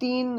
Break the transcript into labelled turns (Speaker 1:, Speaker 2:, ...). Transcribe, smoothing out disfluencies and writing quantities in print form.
Speaker 1: 3